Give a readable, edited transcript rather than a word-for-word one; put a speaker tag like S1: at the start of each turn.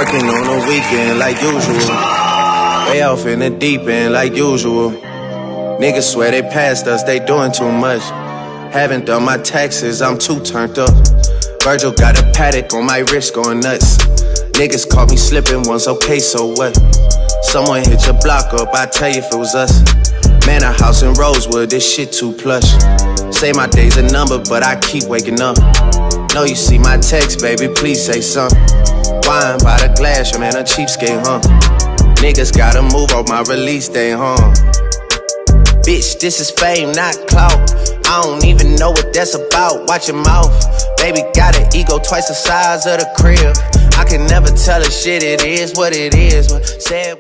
S1: Working on the weekend like usual. Way off in the deep end like usual. Niggas swear they passed us, they doing too much. Haven't done my taxes, I'm too turned up. Virgil got a paddock on my wrist going nuts. Niggas caught me slipping once, okay, so what? Someone hit your block up, I tell you if it was us. Man, a house in Rosewood, this shit too plush. Say my day's a number, but I keep waking up. Know you see my text, baby, please say something. Wine by the glass, your man a cheapskate, huh? Niggas gotta move on my release day, huh? Bitch, this is fame, not clout. I don't even know what that's about, watch your mouth. Baby got an ego twice the size of the crib. I can never tell a shit, it is what it is. Say it.